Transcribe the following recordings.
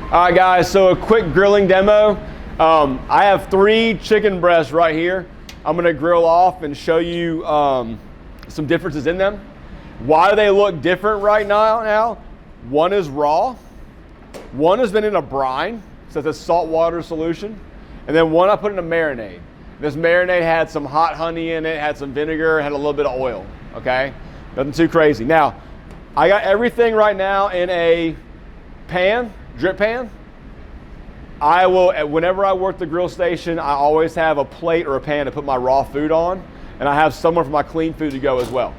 All right, guys, so a quick grilling demo. I have 3 chicken breasts right here. I'm gonna grill off and show you some differences in them. Why do they look different right now? One is raw, one has been in a brine, so it's a saltwater solution, and then one I put in a marinade. This marinade had some hot honey in it, had some vinegar, had a little bit of oil, okay? Nothing too crazy. Now, I got everything right now in a pan, drip pan. I will, whenever I work the grill station, I always have a plate or a pan to put my raw food on, and I have somewhere for my clean food to go as well,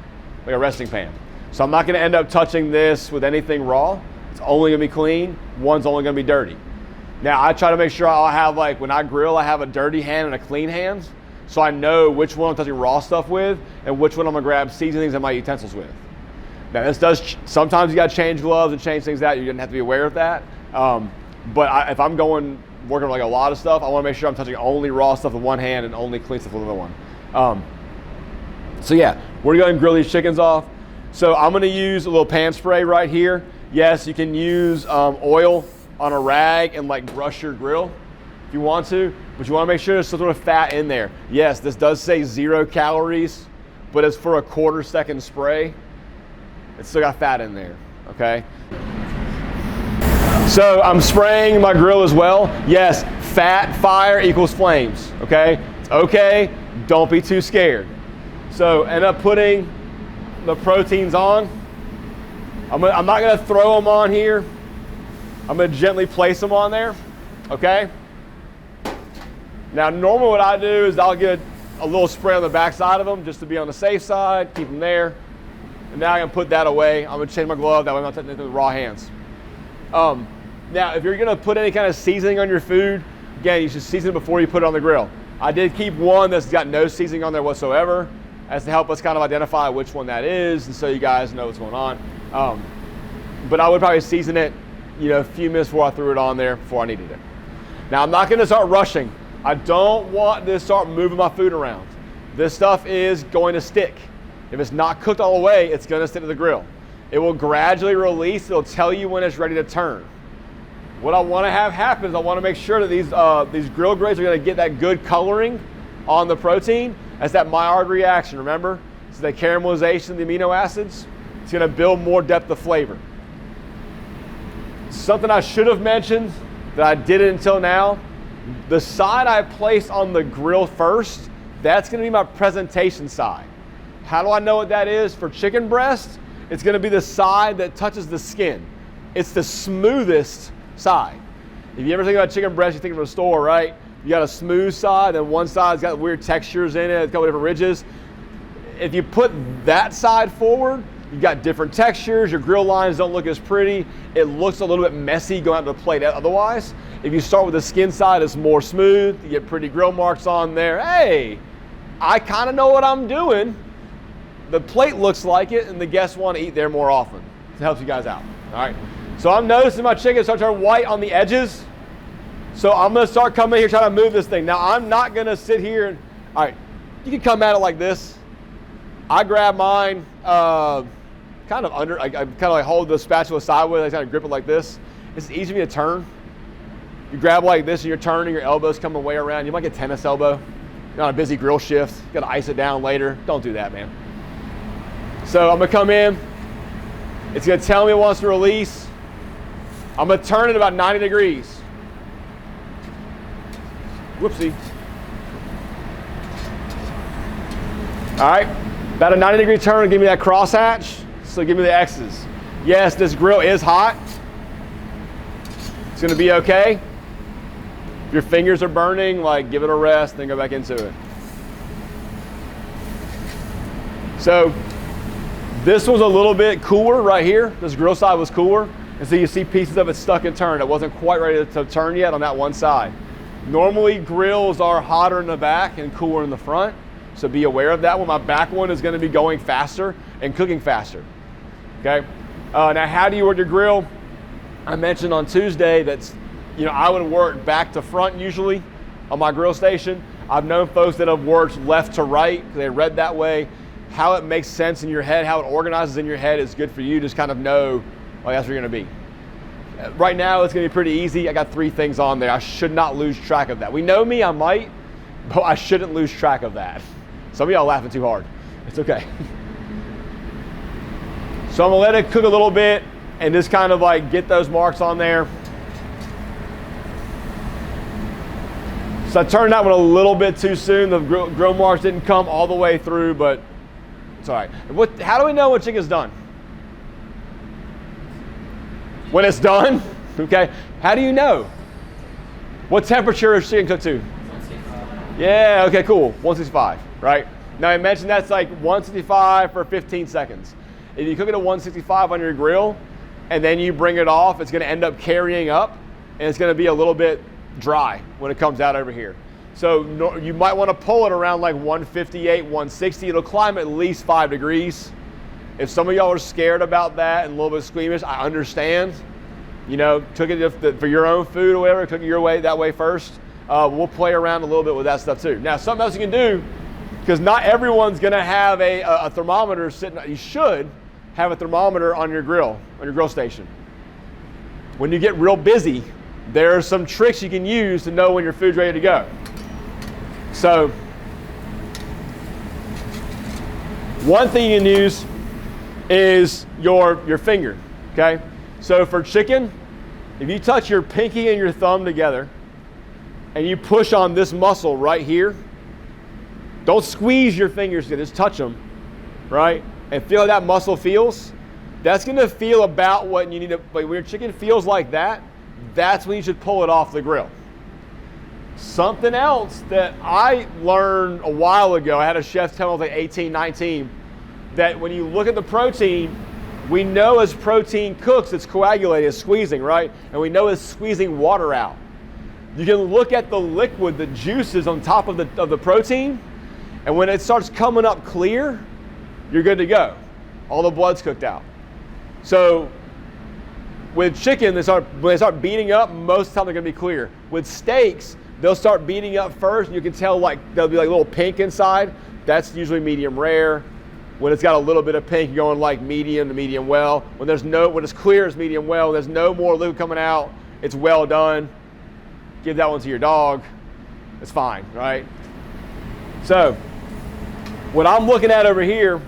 like a resting pan. So I'm not gonna end up touching this with anything raw. It's only gonna be clean, one's only gonna be dirty. Now I try to make sure I'll have, like, when I grill, I have a dirty hand and a clean hand, so I know which one I'm touching raw stuff with and which one I'm gonna grab seasonings and my utensils with. Now this does, sometimes you gotta change gloves and change things out, you didn't have to be aware of that. But if I'm working like a lot of stuff, I wanna make sure I'm touching only raw stuff with one hand and only clean stuff with the other one. So yeah, we're gonna go ahead and grill these chickens off. So I'm gonna use a little pan spray right here. Yes, you can use oil on a rag and like brush your grill if you want to, but you wanna make sure there's some sort of fat in there. Yes, this does say 0 calories, but it's for a 1/4 second spray. It's still got fat in there, okay? So I'm spraying my grill as well. Yes, fat, fire equals flames, okay? It's okay, don't be too scared. So end up putting the proteins on. I'm not gonna throw them on here. I'm gonna gently place them on there, okay? Now normally what I do is I'll get a little spray on the back side of them just to be on the safe side, keep them there. And now I'm gonna put that away. I'm gonna change my glove, that way I'm not touching anything with raw hands. Now, if you're gonna put any kind of seasoning on your food, again, you should season it before you put it on the grill. I did keep one that's got no seasoning on there whatsoever, as to help us kind of identify which one that is, and so you guys know what's going on. But I would probably season it, a few minutes before I threw it on there, before I needed it. Now, I'm not gonna start rushing. I don't want to start moving my food around. This stuff is going to stick. If it's not cooked all the way, it's gonna stick to the grill. It will gradually release. It'll tell you when it's ready to turn. What I want to have happen is I want to make sure that these grill grades are going to get that good coloring on the protein. That's that Maillard reaction, remember? So the caramelization of the amino acids, it's going to build more depth of flavor. Something I should have mentioned that I didn't until now, the side I placed on the grill first, that's going to be my presentation side. How do I know what that is? For chicken breast, it's going to be the side that touches the skin. It's the smoothest side. If you ever think about chicken breast, you think of a store, right? You got a smooth side, and one side's got weird textures in it, a couple different ridges. If you put that side forward, you got different textures, your grill lines don't look as pretty, it looks a little bit messy going out to the plate otherwise. If you start with the skin side, it's more smooth, you get pretty grill marks on there. Hey, I kind of know what I'm doing. The plate looks like it, and the guests want to eat there more often. It helps you guys out, all right? So I'm noticing my chicken start to turn white on the edges. So I'm gonna start coming here trying to move this thing. Now I'm not gonna sit here and, all right, you can come at it like this. I grab mine kind of under, I kind of like hold the spatula sideways, I kind of grip it like this. It's easy for me to turn. You grab like this and you're turning, your elbow's coming way around. You might get tennis elbow. You're on a busy grill shift, you gotta ice it down later. Don't do that, man. So I'm gonna come in, it's gonna tell me it wants to release. I'm gonna turn it about 90 degrees. Whoopsie. All right, about a 90-degree turn will give me that crosshatch, so give me the X's. Yes, this grill is hot. It's gonna be okay. If your fingers are burning, like give it a rest, then go back into it. So this was a little bit cooler right here. This grill side was cooler. And so you see pieces of it stuck and turned. It wasn't quite ready to turn yet on that one side. Normally grills are hotter in the back and cooler in the front. So be aware of that one. My back one is gonna be going faster and cooking faster, okay? Now how do you work your grill? I mentioned on Tuesday that I would work back to front usually on my grill station. I've known folks that have worked left to right because they read that way. How it makes sense in your head, how it organizes in your head is good for you. Just kind of know, like, that's where you're gonna be. Right now, it's gonna be pretty easy. I got 3 things on there. I should not lose track of that. We know me, I might, but I shouldn't lose track of that. Some of y'all laughing too hard. It's okay. So I'm gonna let it cook a little bit and just kind of like get those marks on there. So I turned that one a little bit too soon. The grill marks didn't come all the way through, but it's all right. How do we know when chicken's done? When it's done? Okay. How do you know? What temperature is chicken cooked to? 165. Yeah, okay, cool. 165, right? Now I mentioned that's like 165 for 15 seconds. If you cook it at 165 on your grill and then you bring it off, it's gonna end up carrying up and it's gonna be a little bit dry when it comes out over here. So you might want to pull it around like 158, 160. It'll climb at least 5 degrees. If some of y'all are scared about that and a little bit squeamish, I understand. You know, cook it for your own food or whatever, cook it your way, that way first. We'll play around a little bit with that stuff too. Now, something else you can do, because not everyone's gonna have a thermometer sitting, you should have a thermometer on your grill station. When you get real busy, there are some tricks you can use to know when your food's ready to go. So, one thing you can use is your finger, okay? So for chicken, if you touch your pinky and your thumb together and you push on this muscle right here, don't squeeze your fingers together, just touch them, right? And feel how that muscle feels. That's gonna feel about what you need to, like when your chicken feels like that, that's when you should pull it off the grill. Something else that I learned a while ago, I had a chef tell me I was like 18, 19, that when you look at the protein, we know as protein cooks, it's coagulating, it's squeezing, right? And we know it's squeezing water out. You can look at the liquid, the juices on top of the protein, and when it starts coming up clear, you're good to go. All the blood's cooked out. So with chicken, when they start beating up, most of the time they're gonna be clear. With steaks, they'll start beating up first, and you can tell like they'll be like a little pink inside. That's usually medium rare. When it's got a little bit of pink, you're going like medium to medium well. When it's clear, it's medium well. When there's no more liquid coming out, it's well done. Give that one to your dog. It's fine, right? So, what I'm looking at over here,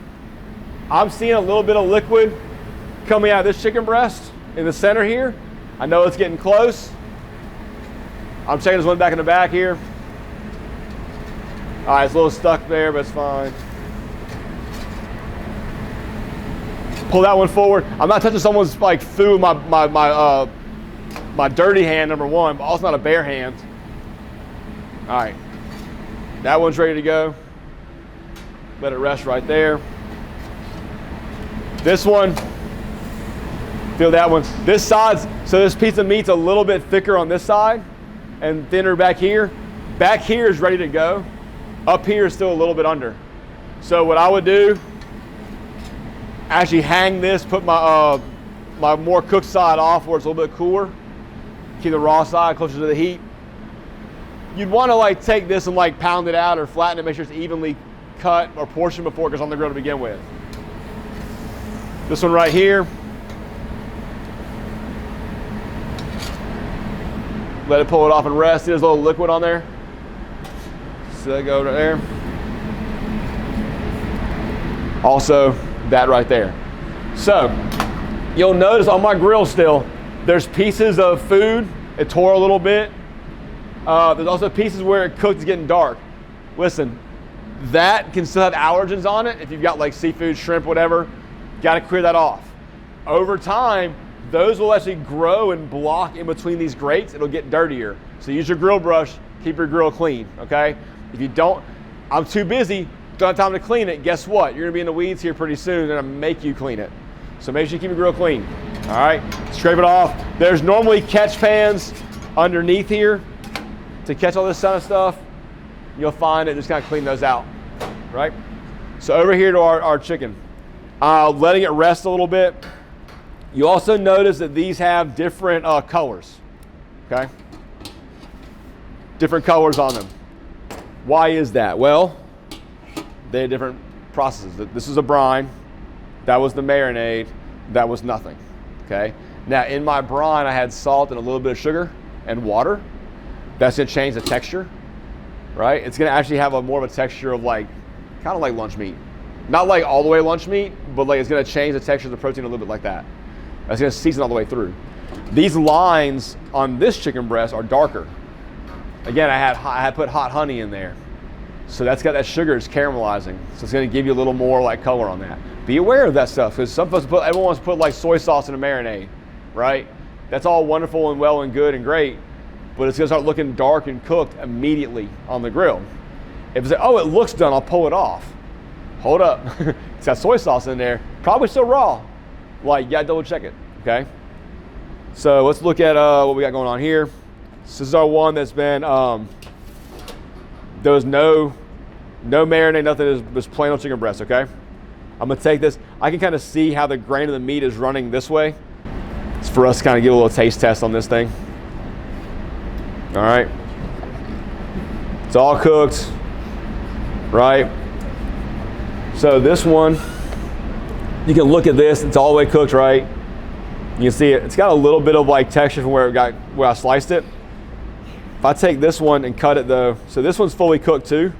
I'm seeing a little bit of liquid coming out of this chicken breast in the center here. I know it's getting close. I'm checking this one back in the back here. All right, it's a little stuck there, but it's fine. Pull that one forward. I'm not touching someone's like food with my dirty hand, number one, but also not a bare hand. All right, that one's ready to go. Let it rest right there. This one, feel that one. This side's, so this piece of meat's a little bit thicker on this side and thinner back here. Back here is ready to go. Up here is still a little bit under. So what I would do, actually hang this, put my my more cooked side off where it's a little bit cooler. Keep the raw side closer to the heat. You'd want to like take this and like pound it out or flatten it, make sure it's evenly cut or portioned before it goes on the grill to begin with. This one right here. Let it pull it off and rest. See, there's a little liquid on there. So that go over there. Also, that right there. So, you'll notice on my grill still, there's pieces of food. It tore a little bit. There's also pieces where it cooked, it's getting dark. Listen, that can still have allergens on it. If you've got like seafood, shrimp, whatever, got to clear that off. Over time, those will actually grow and block in between these grates. It'll get dirtier. So use your grill brush, keep your grill clean, okay? If you don't, I'm too busy, don't have time to clean it, guess what? You're gonna be in the weeds here pretty soon and I'm gonna make you clean it. So make sure you keep your grill clean, all right? Scrape it off. There's normally catch pans underneath here to catch all this kind of stuff. You'll find it, just kind of clean those out, right? So over here to our chicken. Letting it rest a little bit. You also notice that these have different colors, okay? Different colors on them. Why is that? Well, they have different processes. This is a brine, that was the marinade, that was nothing, okay? Now in my brine, I had salt and a little bit of sugar and water. That's gonna change the texture, right? It's gonna actually have more of a texture of like, kind of like lunch meat. Not like all the way lunch meat, but like it's gonna change the texture of the protein a little bit like that. That's gonna season all the way through. These lines on this chicken breast are darker. Again, I had put hot honey in there. So that's got that sugar, it's caramelizing. So it's gonna give you a little more like color on that. Be aware of that stuff, because everyone wants to put like soy sauce in a marinade, right? That's all wonderful and well and good and great, but it's gonna start looking dark and cooked immediately on the grill. If it's like, oh, it looks done, I'll pull it off. Hold up, it's got soy sauce in there, probably still raw. Like, you gotta double check it, okay? So let's look at what we got going on here. This is our one that's been, there was no marinade, nothing, it was plain old chicken breast, okay? I'm gonna take this, I can kind of see how the grain of the meat is running this way. It's for us to kind of give a little taste test on this thing. All right. It's all cooked, right? So this one, you can look at this, it's all the way cooked, right? You can see it, it's got a little bit of like texture from where I sliced it. If I take this one and cut it though, so this one's fully cooked too,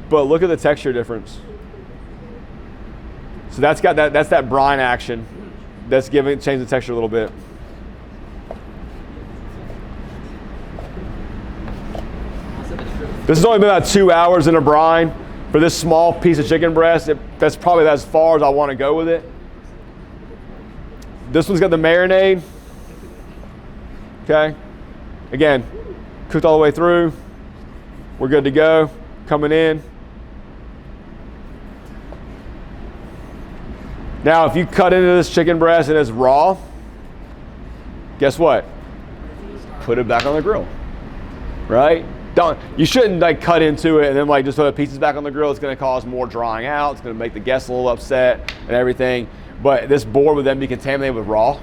but look at the texture difference. So that's that brine action that's change the texture a little bit. This has only been about 2 hours in a brine. For this small piece of chicken breast, that's probably as far as I want to go with it. This one's got the marinade. Okay. Again, cooked all the way through. We're good to go. Coming in. Now, if you cut into this chicken breast and it's raw, guess what? Put it back on the grill, right? You shouldn't like cut into it and then like just throw the pieces back on the grill. It's gonna cause more drying out. It's gonna make the guests a little upset and everything. But this board would then be contaminated with raw.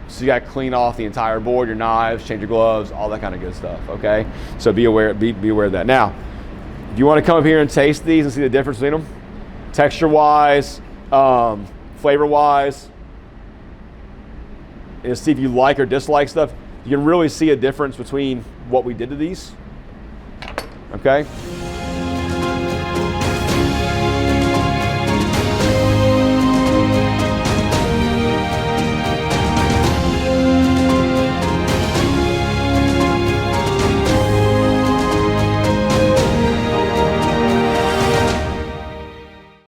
So you gotta clean off the entire board, your knives, change your gloves, all that kind of good stuff, okay? So be aware of that. Now, if you wanna come up here and taste these and see the difference between them, texture-wise, flavor-wise, and see if you like or dislike stuff, you can really see a difference between what we did to these, okay?